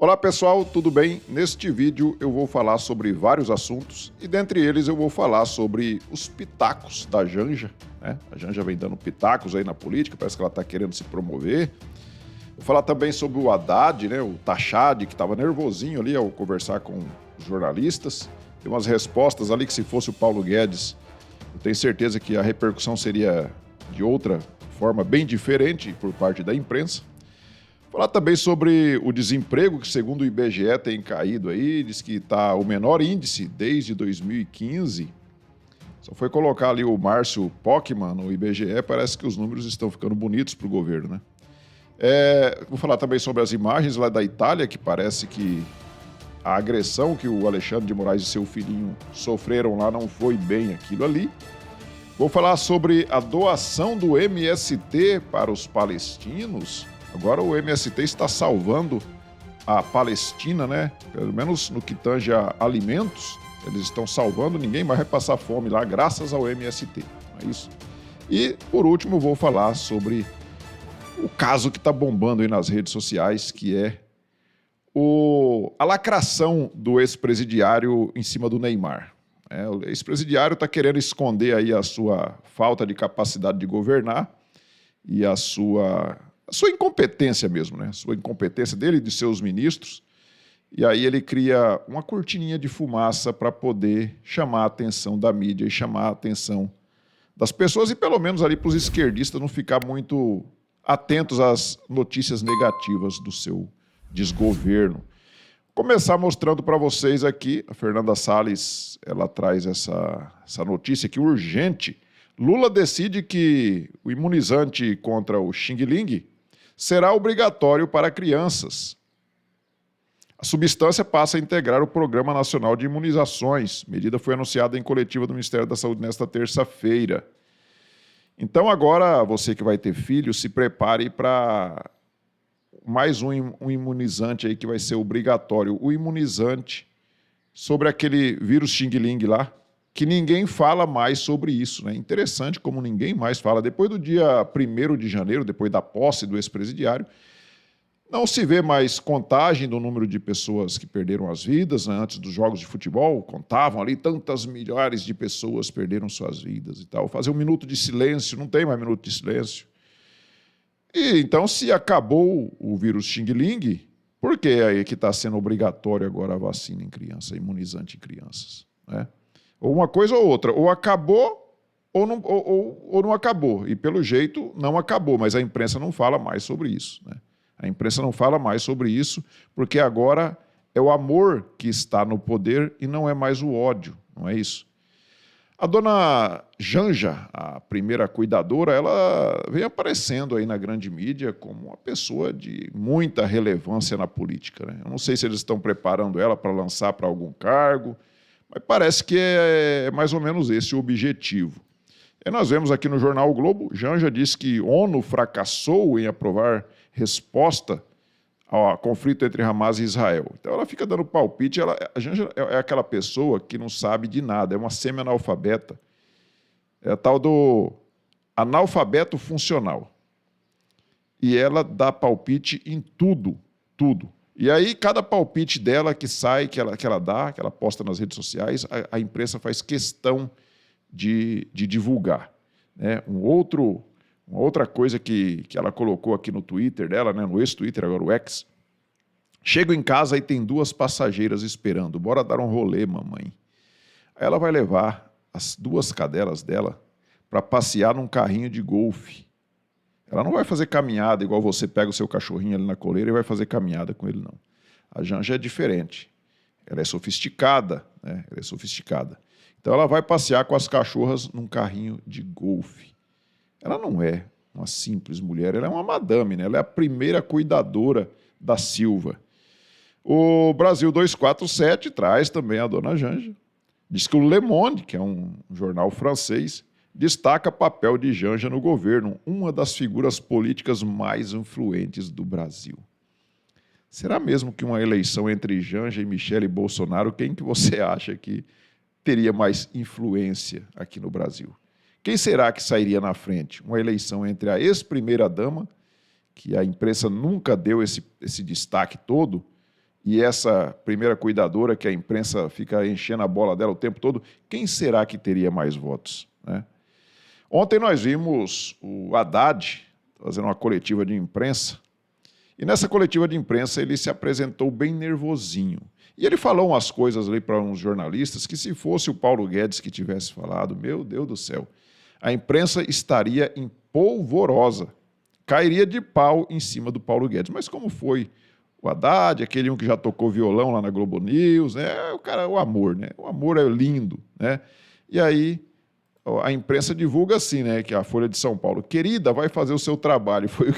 Olá pessoal, tudo bem? Neste vídeo eu vou falar sobre vários assuntos e dentre eles eu vou falar sobre os pitacos da Janja, né? A Janja vem dando pitacos aí na política, parece que ela está querendo se promover. Vou falar também sobre o Haddad, né? O Tachad, que estava nervosinho ali ao conversar com os jornalistas. Tem umas respostas ali que se fosse o Paulo Guedes, eu tenho certeza que a repercussão seria de outra forma bem diferente por parte da imprensa. Falar também sobre o desemprego, que segundo o IBGE tem caído aí, diz que está o menor índice desde 2015. Só foi colocar ali o Márcio Pockmann no IBGE, parece que os números estão ficando bonitos para o governo, né? Vou falar também sobre as imagens lá da Itália, que parece que a agressão que o Alexandre de Moraes e seu filhinho sofreram lá não foi bem aquilo ali. Vou falar sobre a doação do MST para os palestinos. Agora o MST está salvando a Palestina, né? Pelo menos no que tange a alimentos, eles estão salvando, ninguém mais vai passar fome lá graças ao MST, não é isso? E, por último, vou falar sobre o caso que está bombando aí nas redes sociais, que é a lacração do ex-presidiário em cima do Neymar. O ex-presidiário está querendo esconder aí a sua falta de capacidade de governar e a sua incompetência mesmo, né? A sua incompetência dele e de seus ministros. E aí ele cria uma cortininha de fumaça para poder chamar a atenção da mídia e chamar a atenção das pessoas e pelo menos ali para os esquerdistas não ficar muito atentos às notícias negativas do seu desgoverno. Vou começar mostrando para vocês aqui, a Fernanda Salles, ela traz essa notícia aqui urgente. Lula decide que o imunizante contra o Xing Ling será obrigatório para crianças. A substância passa a integrar o Programa Nacional de Imunizações. A medida foi anunciada em coletiva do Ministério da Saúde nesta terça-feira. Então agora, você que vai ter filho, se prepare para mais um imunizante aí que vai ser obrigatório. O imunizante sobre aquele vírus Xing Ling lá, que ninguém fala mais sobre isso, né? Interessante como ninguém mais fala. Depois do dia 1º de janeiro, depois da posse do ex-presidiário, não se vê mais contagem do número de pessoas que perderam as vidas, né? Antes dos jogos de futebol, contavam ali tantas milhares de pessoas perderam suas vidas e tal. Fazer um minuto de silêncio, não tem mais minuto de silêncio. E então, se acabou o vírus Xing Ling, por que aí que está sendo obrigatório agora a vacina em criança, imunizante em crianças, né? Ou uma coisa ou outra, ou acabou ou não acabou. E pelo jeito não acabou, mas a imprensa não fala mais sobre isso, né? A imprensa não fala mais sobre isso porque agora é o amor que está no poder e não é mais o ódio, não é isso? A dona Janja, a primeira cuidadora, ela vem aparecendo aí na grande mídia como uma pessoa de muita relevância na política, né? Eu não sei se eles estão preparando ela para lançar para algum cargo, mas parece que é mais ou menos esse o objetivo. E nós vemos aqui no jornal O Globo, Janja diz que ONU fracassou em aprovar resposta ao conflito entre Hamas e Israel. Então ela fica dando palpite, a Janja é aquela pessoa que não sabe de nada, é uma semi-analfabeta. É a tal do analfabeto funcional. E ela dá palpite em tudo, tudo. E aí, cada palpite dela que sai, que ela dá, que ela posta nas redes sociais, a imprensa faz questão de divulgar, né? Uma outra coisa que ela colocou aqui no Twitter dela, né? No ex-Twitter, agora o X. Chego em casa e tem 2 passageiras esperando. Bora dar um rolê, mamãe. Aí ela vai levar as 2 cadelas dela para passear num carrinho de golfe. Ela não vai fazer caminhada igual você pega o seu cachorrinho ali na coleira e vai fazer caminhada com ele, não. A Janja é diferente. Ela é sofisticada, né? Ela é sofisticada. Então ela vai passear com as cachorras num carrinho de golfe. Ela não é uma simples mulher, ela é uma madame, né? Ela é a primeira cuidadora da Silva. O Brasil 247 traz também a dona Janja. Diz que o Le Monde, que é um jornal francês, destaca papel de Janja no governo, uma das figuras políticas mais influentes do Brasil. Será mesmo que uma eleição entre Janja e Michele Bolsonaro, quem que você acha que teria mais influência aqui no Brasil? Quem será que sairia na frente? Uma eleição entre a ex-primeira-dama, que a imprensa nunca deu esse destaque todo, e essa primeira cuidadora, que a imprensa fica enchendo a bola dela o tempo todo, quem será que teria mais votos, né? Ontem nós vimos o Haddad fazendo uma coletiva de imprensa, e nessa coletiva de imprensa ele se apresentou bem nervosinho. E ele falou umas coisas ali para uns jornalistas que, se fosse o Paulo Guedes que tivesse falado, meu Deus do céu, a imprensa estaria em polvorosa, cairia de pau em cima do Paulo Guedes. Mas como foi o Haddad, aquele um que já tocou violão lá na Globo News, né? O cara, o amor, né? O amor é lindo, né? E aí a imprensa divulga assim, né? Que a Folha de São Paulo, querida, vai fazer o seu trabalho. Foi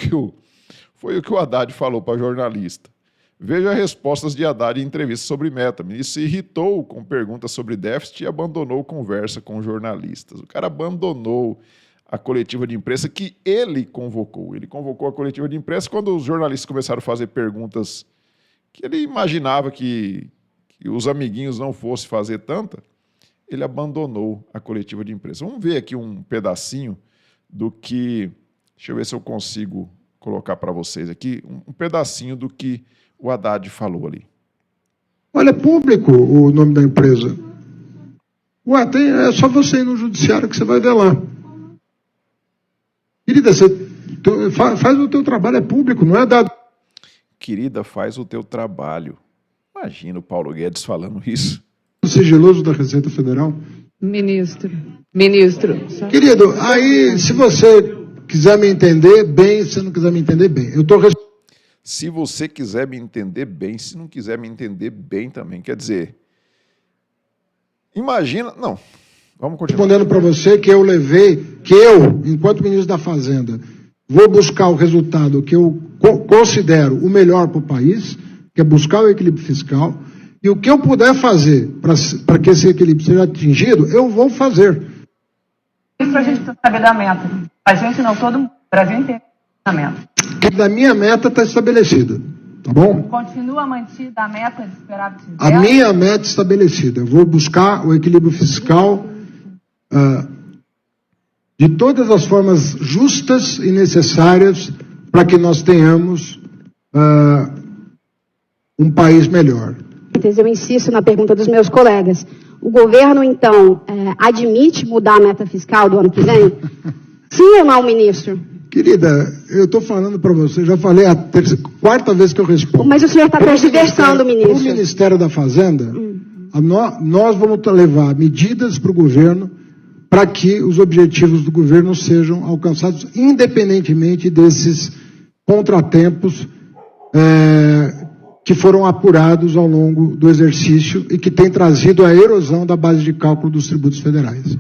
o que o Haddad falou para a jornalista. Veja respostas de Haddad em entrevista sobre meta. O ministro se irritou com perguntas sobre déficit e abandonou conversa com jornalistas. O cara abandonou a coletiva de imprensa que ele convocou. Ele convocou a coletiva de imprensa quando os jornalistas começaram a fazer perguntas que ele imaginava que os amiguinhos não fossem fazer tanta. Ele abandonou a coletiva de imprensa. Vamos ver aqui um pedacinho do que... Deixa eu ver se eu consigo colocar para vocês aqui um pedacinho do que o Haddad falou ali. Olha, é público o nome da empresa. Ué, é só você ir no judiciário que você vai ver lá. Querida, faz o teu trabalho, é público, não é dado. Querida, faz o teu trabalho. Imagina o Paulo Guedes falando isso. Sigiloso da Receita Federal. Ministro. Querido, aí se você quiser me entender bem, se não quiser me entender bem, eu estou se você quiser me entender bem, se não quiser me entender bem também. Quer dizer, imagina... Não, vamos continuar. Respondendo para você que eu, enquanto ministro da Fazenda, vou buscar o resultado que eu considero o melhor para o país, que é buscar o equilíbrio fiscal, e o que eu puder fazer para que esse equilíbrio seja atingido, eu vou fazer. Isso a gente precisa saber da meta. A gente não, todo mundo, o Brasil inteiro tem a meta. Da minha meta está estabelecida, tá bom? Continua mantida a meta de superávit zero? A minha meta estabelecida. Eu vou buscar o equilíbrio fiscal de todas as formas justas e necessárias para que nós tenhamos um país melhor. Eu insisto na pergunta dos meus colegas. O governo, então, admite mudar a meta fiscal do ano que vem? Sim ou não, ministro? Querida, eu estou falando para você, já falei a quarta vez que eu respondo. Mas o senhor está tergiversando, ministro. O Ministério da Fazenda, nós vamos levar medidas para o governo para que os objetivos do governo sejam alcançados, independentemente desses contratempos que foram apurados ao longo do exercício e que tem trazido a erosão da base de cálculo dos tributos federais.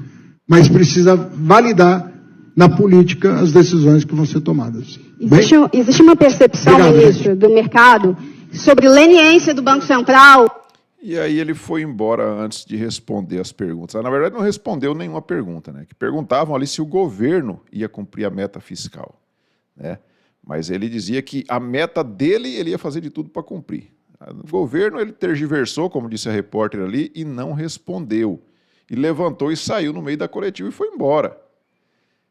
Mas precisa validar na política as decisões que vão ser tomadas. Existe uma percepção, obrigado, ministro, do mercado sobre leniência do Banco Central. E aí ele foi embora antes de responder as perguntas. Na verdade, não respondeu nenhuma pergunta, né? Que perguntavam ali se o governo ia cumprir a meta fiscal, né? Mas ele dizia que a meta dele, ele ia fazer de tudo para cumprir. O governo, ele tergiversou, como disse a repórter ali, e não respondeu. E levantou e saiu no meio da coletiva e foi embora.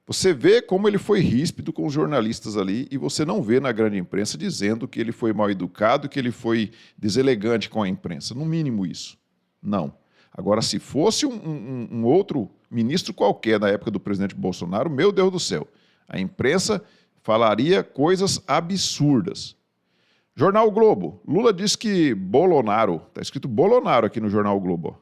Você vê como ele foi ríspido com os jornalistas ali e você não vê na grande imprensa dizendo que ele foi mal educado, que ele foi deselegante com a imprensa. No mínimo isso. Não. Agora, se fosse um outro ministro qualquer na época do presidente Bolsonaro, meu Deus do céu, a imprensa falaria coisas absurdas. Jornal Globo. Lula diz que Bolonaro, está escrito Bolonaro aqui no Jornal Globo.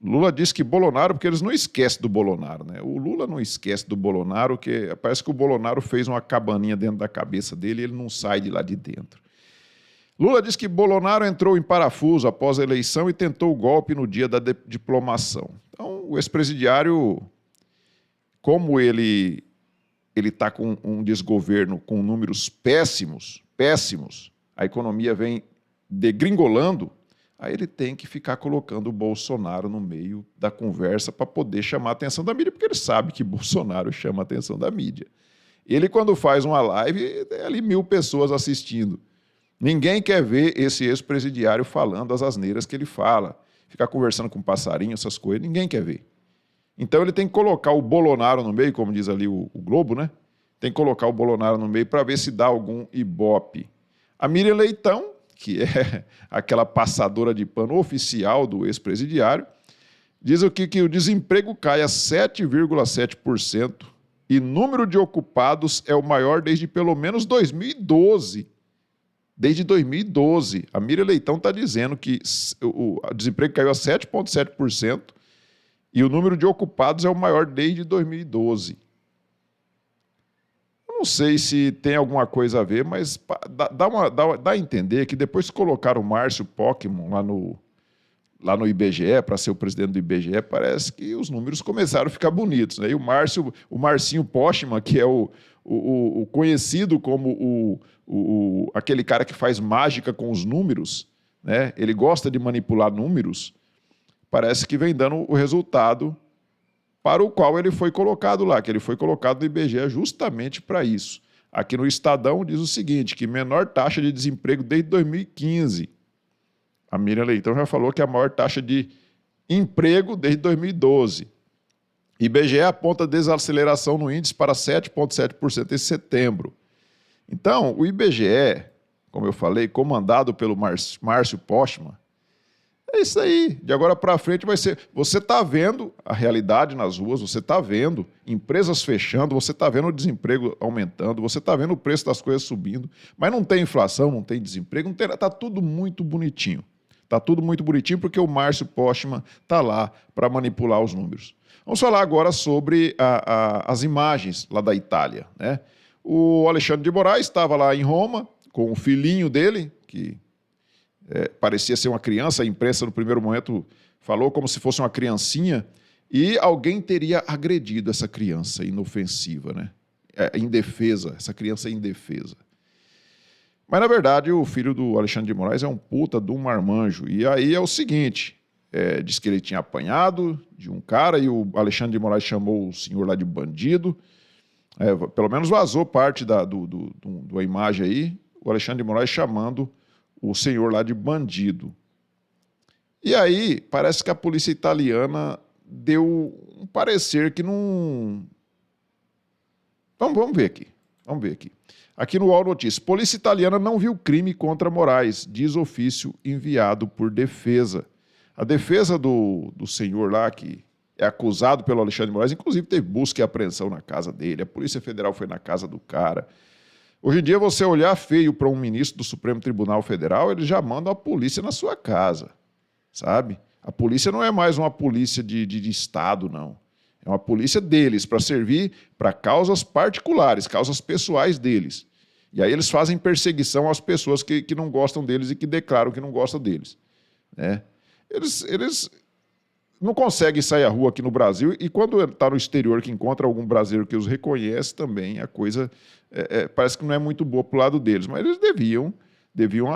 Lula diz que Bolonaro, porque eles não esquecem do Bolonaro, né? O Lula não esquece do Bolonaro, que parece que o Bolonaro fez uma cabaninha dentro da cabeça dele e ele não sai de lá de dentro. Lula diz que Bolonaro entrou em parafuso após a eleição e tentou o golpe no dia da diplomação. Então, o ex-presidiário, como ele está com um desgoverno com números péssimos, a economia vem degringolando, aí ele tem que ficar colocando o Bolsonaro no meio da conversa para poder chamar a atenção da mídia, porque ele sabe que Bolsonaro chama a atenção da mídia. Ele, quando faz uma live, tem ali 1000 pessoas assistindo. Ninguém quer ver esse ex-presidiário falando as asneiras que ele fala, ficar conversando com passarinho, essas coisas, ninguém quer ver. Então ele tem que colocar o Bolonaro no meio, como diz ali o Globo, né? Tem que colocar o Bolonaro no meio para ver se dá algum ibope. A Miriam Leitão, que é aquela passadora de pano oficial do ex-presidiário, diz aqui que o desemprego cai a 7,7% e número de ocupados é o maior desde pelo menos 2012. Desde 2012. A Miriam Leitão está dizendo que o desemprego caiu a 7,7% e o número de ocupados é o maior desde 2012. Eu não sei se tem alguma coisa a ver, mas dá a entender que depois que colocaram o Márcio Pokémon lá no IBGE, para ser o presidente do IBGE, parece que os números começaram a ficar bonitos, né? E o Marcinho Postman, que é o conhecido como aquele cara que faz mágica com os números, né? Ele gosta de manipular números, parece que vem dando o resultado para o qual ele foi colocado lá, que ele foi colocado no IBGE justamente para isso. Aqui no Estadão diz o seguinte, que menor taxa de desemprego desde 2015. A Miriam Leitão já falou que é a maior taxa de emprego desde 2012. IBGE aponta desaceleração no índice para 7,7% em setembro. Então, o IBGE, como eu falei, comandado pelo Márcio Postman, é isso aí. De agora para frente vai ser... Você está vendo a realidade nas ruas, você está vendo empresas fechando, você está vendo o desemprego aumentando, você está vendo o preço das coisas subindo, mas não tem inflação, não tem desemprego, está tudo muito bonitinho. Está tudo muito bonitinho porque o Márcio Postman está lá para manipular os números. Vamos falar agora sobre as imagens lá da Itália, né? O Alexandre de Moraes estava lá em Roma com o filhinho dele, que parecia ser uma criança, a imprensa no primeiro momento falou como se fosse uma criancinha, e alguém teria agredido essa criança inofensiva, né? Indefesa, essa criança indefesa. Mas, na verdade, o filho do Alexandre de Moraes é um puta de um marmanjo. E aí é o seguinte, diz que ele tinha apanhado de um cara e o Alexandre de Moraes chamou o senhor lá de bandido. Pelo menos vazou parte da imagem aí, o Alexandre de Moraes chamando o senhor lá de bandido. E aí, parece que a polícia italiana deu um parecer que não... Vamos ver aqui. Aqui no UOL Notícias, polícia italiana não viu crime contra Moraes, diz ofício enviado por defesa. A defesa do senhor lá, que é acusado pelo Alexandre de Moraes, inclusive teve busca e apreensão na casa dele, a Polícia Federal foi na casa do cara. Hoje em dia, você olhar feio para um ministro do Supremo Tribunal Federal, eles já mandam a polícia na sua casa, sabe? A polícia não é mais uma polícia de Estado, não. É uma polícia deles, para servir para causas particulares, causas pessoais deles. E aí eles fazem perseguição às pessoas que não gostam deles e que declaram que não gostam deles, né? Eles não conseguem sair à rua aqui no Brasil e quando está no exterior que encontra algum brasileiro que os reconhece também, a coisa parece que não é muito boa para o lado deles, mas eles deviam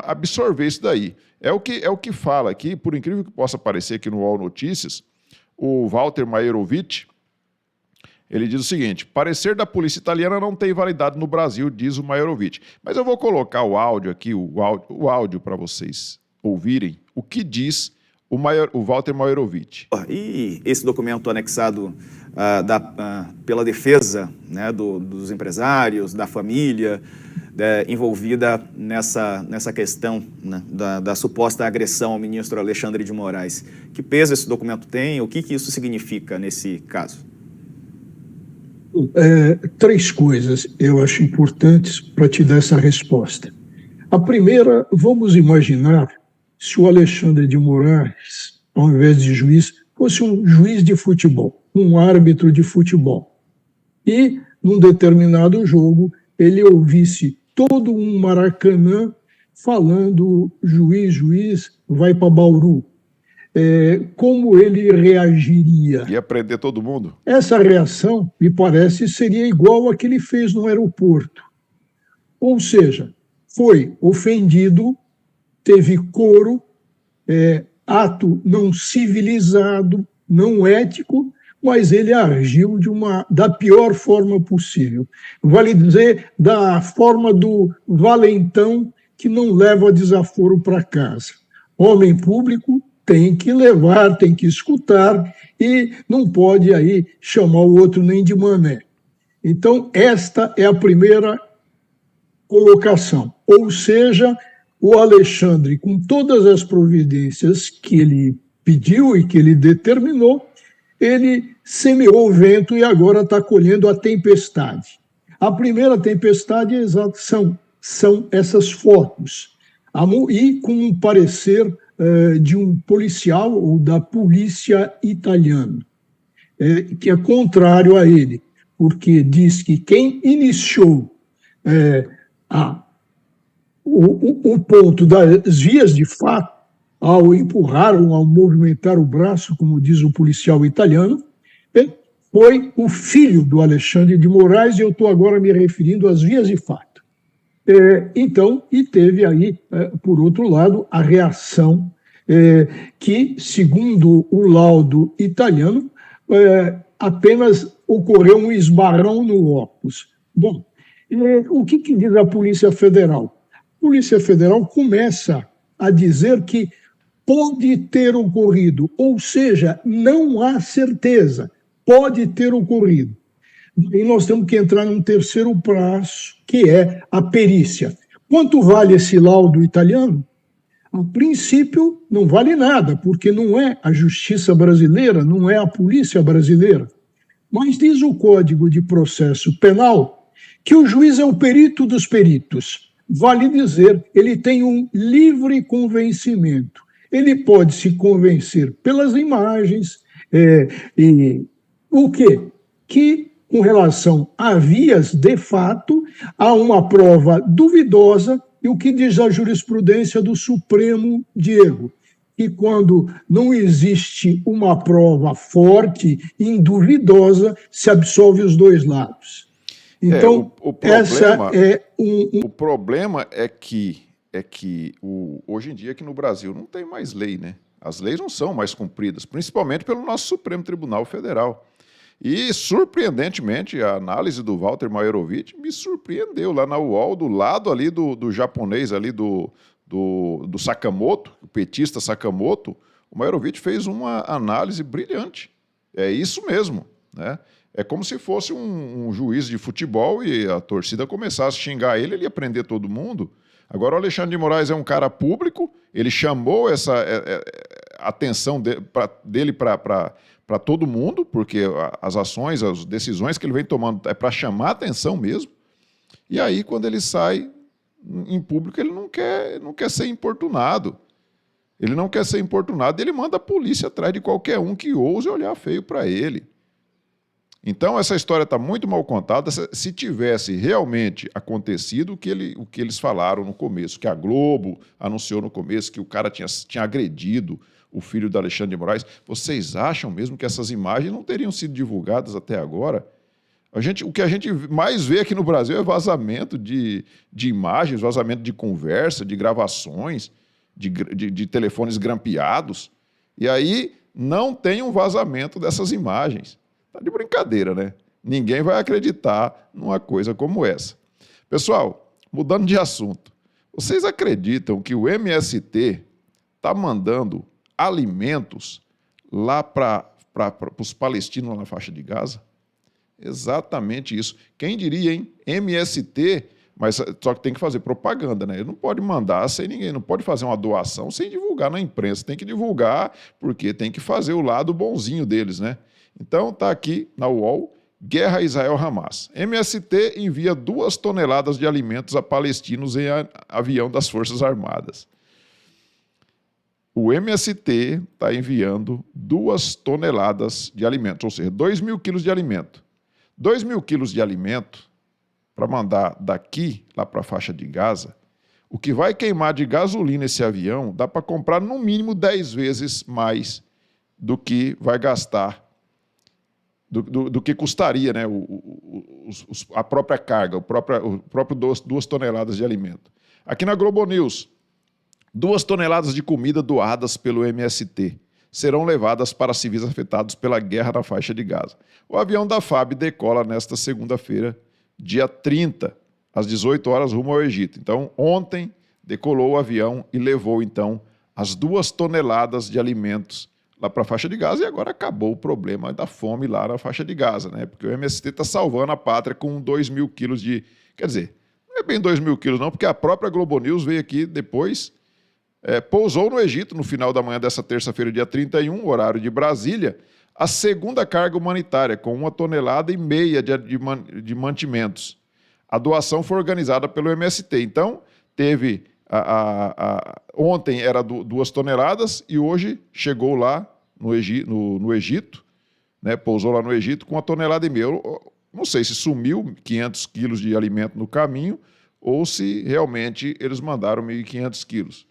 absorver isso daí. É o que fala aqui, por incrível que possa parecer aqui no UOL Notícias, o Walter Maierovitch, ele diz o seguinte, parecer da polícia italiana não tem validade no Brasil, diz o Maierovitch. Mas eu vou colocar o áudio aqui, o áudio para vocês ouvirem o que diz o Walter Maierovitch. E esse documento anexado pela defesa, né, dos empresários, da família, envolvida nessa questão, né, da suposta agressão ao ministro Alexandre de Moraes. Que peso esse documento tem? O que isso significa nesse caso? Três coisas eu acho importantes para te dar essa resposta. A primeira, vamos imaginar se o Alexandre de Moraes, ao invés de juiz, fosse um juiz de futebol, um árbitro de futebol. E, num determinado jogo, ele ouvisse todo um Maracanã falando, juiz, vai para Bauru. Como ele reagiria? Ia prender todo mundo? Essa reação, me parece, seria igual a que ele fez no aeroporto. Ou seja, foi ofendido, teve coro, ato não civilizado, não ético, mas ele agiu da pior forma possível. Vale dizer, da forma do valentão que não leva desaforo para casa. Homem público tem que levar, tem que escutar e não pode aí chamar o outro nem de mané. Então, esta é a primeira colocação. Ou seja, o Alexandre, com todas as providências que ele pediu e que ele determinou, ele semeou o vento e agora está colhendo a tempestade. A primeira tempestade são essas fotos, e com um parecer de um policial ou da polícia italiana, que é contrário a ele, porque diz que quem iniciou o ponto das vias de fato, ao empurrar ou ao movimentar o braço, como diz o policial italiano, foi o filho do Alexandre de Moraes, e eu estou agora me referindo às vias de fato. Então, e teve aí, por outro lado, a reação que, segundo o laudo italiano, apenas ocorreu um esbarrão no óculos. Bom, o que diz a Polícia Federal? A Polícia Federal começa a dizer que pode ter ocorrido, ou seja, não há certeza, pode ter ocorrido. E nós temos que entrar num terceiro passo, que é a perícia. Quanto vale esse laudo italiano? A princípio, não vale nada, porque não é a justiça brasileira, não é a polícia brasileira. Mas diz o Código de Processo Penal que o juiz é o perito dos peritos. Vale dizer, ele tem um livre convencimento. Ele pode se convencer pelas imagens, o quê? Que, com relação a vias de fato, há uma prova duvidosa, e o que diz a jurisprudência do Supremo, Diego, que quando não existe uma prova forte e duvidosa, se absolve os dois lados. Então, o problema, essa é o problema é que hoje em dia aqui no Brasil não tem mais lei, né? As leis não são mais cumpridas, principalmente pelo nosso Supremo Tribunal Federal. E, surpreendentemente, a análise do Walter Maierovitch me surpreendeu lá na UOL, do lado ali do japonês, ali do Sakamoto, o petista Sakamoto. O Maierovitch fez uma análise brilhante. É isso mesmo, né? É como se fosse um juiz de futebol e a torcida começasse a xingar ele ia prender todo mundo. Agora, o Alexandre de Moraes é um cara público, ele chamou essa atenção dele para todo mundo, porque as ações, as decisões que ele vem tomando é para chamar atenção mesmo. E aí, quando ele sai em público, ele não quer ser importunado. Ele não quer ser importunado, ele manda a polícia atrás de qualquer um que ouse olhar feio para ele. Então, essa história está muito mal contada. Se tivesse realmente acontecido o que eles falaram no começo, que a Globo anunciou no começo que o cara tinha agredido o filho do Alexandre de Moraes, vocês acham mesmo que essas imagens não teriam sido divulgadas até agora? O que a gente mais vê aqui no Brasil é vazamento de imagens, vazamento de conversa, de gravações, de telefones grampeados. E aí não tem um vazamento dessas imagens. Tá de brincadeira, né? Ninguém vai acreditar numa coisa como essa. Pessoal, mudando de assunto, vocês acreditam que o MST está mandando alimentos lá para os palestinos lá na faixa de Gaza? Exatamente isso. Quem diria, hein? MST, mas só que tem que fazer propaganda, né? Ele não pode mandar sem ninguém, não pode fazer uma doação sem divulgar na imprensa. Tem que divulgar porque tem que fazer o lado bonzinho deles, né? Então, está aqui na UOL, Guerra Israel-Hamas. MST envia 2 toneladas de alimentos a palestinos em avião das Forças Armadas. O MST está enviando 2 toneladas de alimentos, ou seja, 2.000 quilos de alimento. 2.000 quilos de alimento para mandar daqui lá para a faixa de Gaza, o que vai queimar de gasolina esse avião dá para comprar no mínimo 10 vezes mais do que vai gastar, do que custaria, né, a própria carga, o próprio 2 toneladas de alimento. Aqui na Globo News, 2 toneladas de comida doadas pelo MST serão levadas para civis afetados pela guerra na faixa de Gaza. O avião da FAB decola nesta segunda-feira, dia 30, às 18 horas, rumo ao Egito. Então, ontem, decolou o avião e levou, então, as 2 toneladas de alimentos lá para a faixa de Gaza, e agora acabou o problema da fome lá na faixa de Gaza, né? Porque o MST está salvando a pátria com 2.000 quilos de... Quer dizer, Não é bem 2.000 quilos, não, porque a própria Globo News veio aqui depois, pousou no Egito no final da manhã dessa terça-feira, dia 31, horário de Brasília, a segunda carga humanitária, com 1,5 toneladas de mantimentos. A doação foi organizada pelo MST. Então, teve... ontem era 2 toneladas e hoje chegou lá no Egito, né, pousou lá no Egito com 1,5 toneladas. Eu não sei se sumiu 500 quilos de alimento no caminho ou se realmente eles mandaram 1.500 quilos.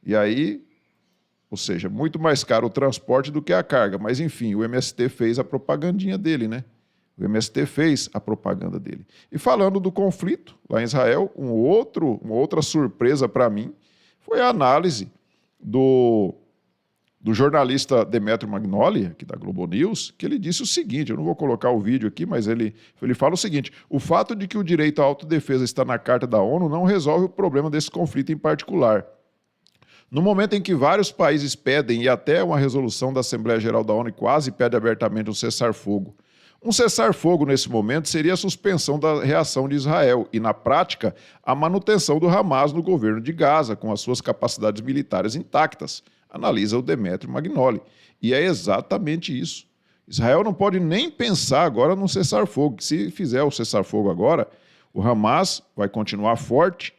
E aí, ou seja, muito mais caro o transporte do que a carga. Mas, enfim, o MST fez a propagandinha dele, né? O MST fez a propaganda dele. E falando do conflito lá em Israel, uma outra surpresa para mim foi a análise do jornalista Demetrio Magnoli, aqui da Globo News, que ele disse o seguinte, eu não vou colocar o vídeo aqui, mas ele fala o seguinte: o fato de que o direito à autodefesa está na Carta da ONU não resolve o problema desse conflito em particular. No momento em que vários países pedem, e até uma resolução da Assembleia Geral da ONU quase pede abertamente um cessar-fogo, um cessar-fogo, nesse momento, seria a suspensão da reação de Israel e, na prática, a manutenção do Hamas no governo de Gaza, com as suas capacidades militares intactas, analisa o Demetrio Magnoli. E é exatamente isso. Israel não pode nem pensar agora no cessar-fogo. Se fizer o cessar-fogo agora, o Hamas vai continuar forte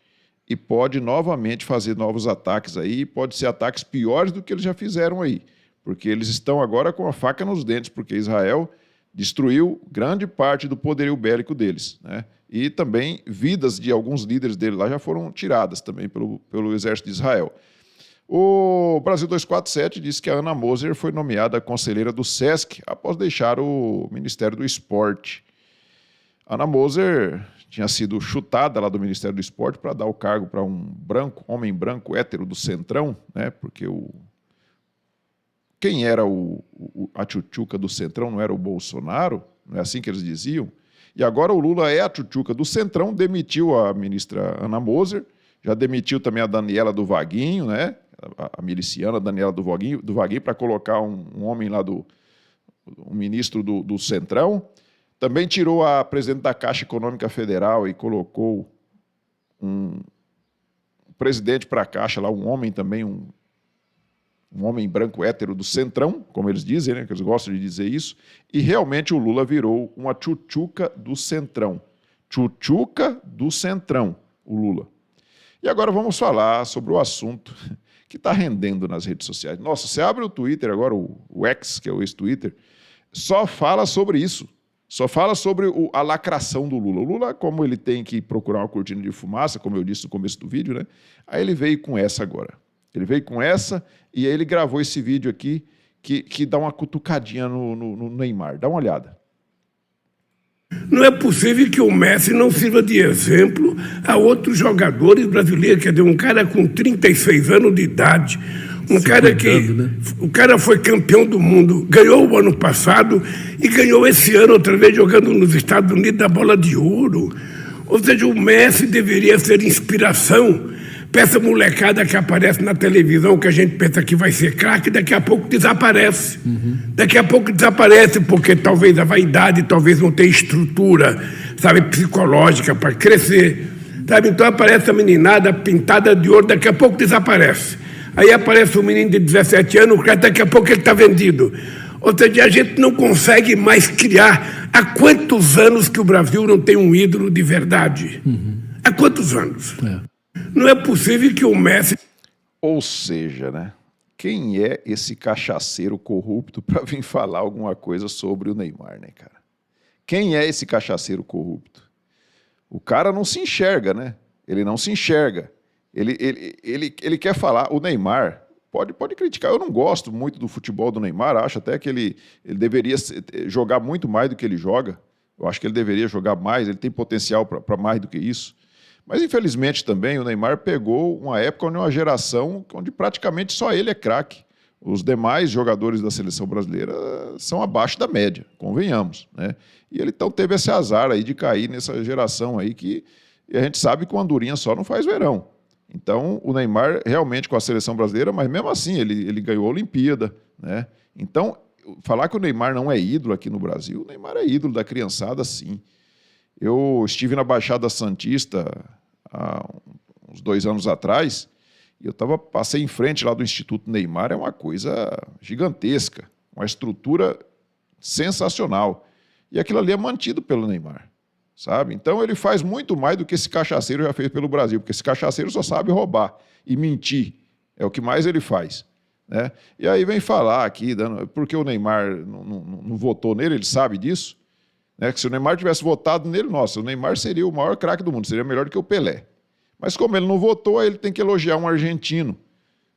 e pode novamente fazer novos ataques aí, pode ser ataques piores do que eles já fizeram aí, porque eles estão agora com a faca nos dentes, porque Israel destruiu grande parte do poderio bélico deles, né? E também vidas de alguns líderes dele lá já foram tiradas também pelo exército de Israel. O Brasil 247 disse que a Ana Moser foi nomeada conselheira do SESC após deixar o Ministério do Esporte. A Ana Moser tinha sido chutada lá do Ministério do Esporte para dar o cargo para um homem branco hétero do Centrão, né? Porque quem era a tchutchuca do Centrão não era o Bolsonaro, não é assim que eles diziam? E agora o Lula é a tchutchuca do Centrão, demitiu a ministra Ana Moser, já demitiu também a Daniela do Vaguinho, né? A miliciana Daniela do Vaguinho para colocar um homem lá um ministro do Centrão. Também tirou a presidente da Caixa Econômica Federal e colocou um presidente para a Caixa lá, um homem também, um homem branco hétero do Centrão, como eles dizem, né, que eles gostam de dizer isso, e realmente o Lula virou uma tchutchuca do Centrão. Tchutchuca do Centrão, o Lula. E agora vamos falar sobre o assunto que está rendendo nas redes sociais. Nossa, você abre o Twitter agora, o X, que é o ex-Twitter, só fala sobre isso. Só fala sobre a lacração do Lula. O Lula, como ele tem que procurar uma cortina de fumaça, como eu disse no começo do vídeo, né? Aí ele veio com essa agora. Ele veio com essa e aí ele gravou esse vídeo aqui que dá uma cutucadinha no Neymar. Dá uma olhada. Não é possível que o Messi não sirva de exemplo a outros jogadores brasileiros. Quer dizer, um cara com 36 anos de idade, o cara foi campeão do mundo, ganhou o ano passado e ganhou esse ano outra vez jogando nos Estados Unidos a bola de ouro. Ou seja, o Messi deveria ser inspiração para essa molecada que aparece na televisão, que a gente pensa que vai ser craque, daqui a pouco desaparece. Daqui a pouco desaparece porque talvez a vaidade, talvez não tenha estrutura, sabe, psicológica para crescer. Sabe? Então aparece a meninada pintada de ouro, daqui a pouco desaparece. Aí aparece um menino de 17 anos, daqui a pouco ele está vendido. Ou seja, a gente não consegue mais criar. Há quantos anos que o Brasil não tem um ídolo de verdade? Há quantos anos? Não é possível que o Messi... Ou seja, né? Quem é esse cachaceiro corrupto para vir falar alguma coisa sobre o Neymar, né, cara? Quem é esse cachaceiro corrupto? O cara não se enxerga, né? Ele não se enxerga. Ele quer falar, o Neymar, pode criticar, eu não gosto muito do futebol do Neymar, acho até que ele deveria jogar muito mais do que ele joga, eu acho que ele deveria jogar mais, ele tem potencial para mais do que isso, mas infelizmente também o Neymar pegou uma época, uma geração onde praticamente só ele é craque, os demais jogadores da seleção brasileira são abaixo da média, convenhamos, né? E ele então teve esse azar aí de cair nessa geração aí que a gente sabe que uma andorinha só não faz verão. Então, o Neymar realmente com a seleção brasileira, mas mesmo assim ele ganhou a Olimpíada, né? Então, falar que o Neymar não é ídolo aqui no Brasil, o Neymar é ídolo da criançada, sim. Eu estive na Baixada Santista há uns 2 anos atrás e passei em frente lá do Instituto Neymar, é uma coisa gigantesca, uma estrutura sensacional. E aquilo ali é mantido pelo Neymar, sabe? Então ele faz muito mais do que esse cachaceiro já fez pelo Brasil, porque esse cachaceiro só sabe roubar e mentir, é o que mais ele faz, né? E aí vem falar aqui, porque o Neymar não votou nele, ele sabe disso, né? Que se o Neymar tivesse votado nele, nossa, o Neymar seria o maior craque do mundo, seria melhor do que o Pelé. Mas como ele não votou, aí ele tem que elogiar um argentino,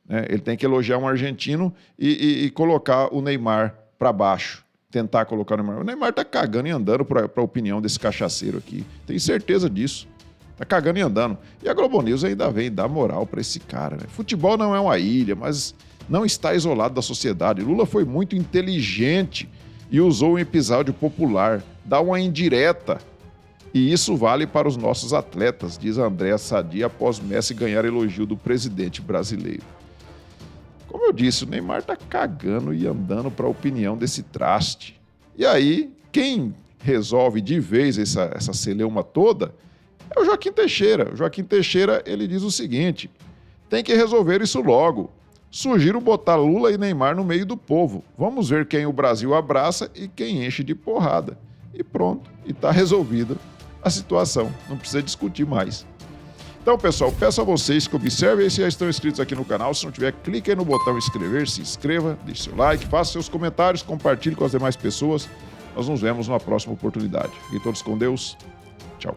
né? Ele tem que elogiar um argentino e colocar o Neymar para baixo, tentar colocar o Neymar. O Neymar tá cagando e andando para a opinião desse cachaceiro aqui, tenho certeza disso. Tá cagando e andando. E a Globo News ainda vem dar moral para esse cara, né? Futebol não é uma ilha, mas não está isolado da sociedade. Lula foi muito inteligente e usou um episódio popular, dá uma indireta. E isso vale para os nossos atletas, diz Andréa Sadi após Messi ganhar elogio do presidente brasileiro. Como eu disse, o Neymar tá cagando e andando para a opinião desse traste. E aí, quem resolve de vez essa celeuma toda é o Joaquim Teixeira. O Joaquim Teixeira, ele diz o seguinte: tem que resolver isso logo. Sugiro botar Lula e Neymar no meio do povo. Vamos ver quem o Brasil abraça e quem enche de porrada. E pronto, e tá resolvida a situação. Não precisa discutir mais. Então, pessoal, peço a vocês que observem se já estão inscritos aqui no canal. Se não tiver, clique aí no botão inscrever, se inscreva, deixe seu like, faça seus comentários, compartilhe com as demais pessoas. Nós nos vemos numa próxima oportunidade. Fiquem todos com Deus. Tchau.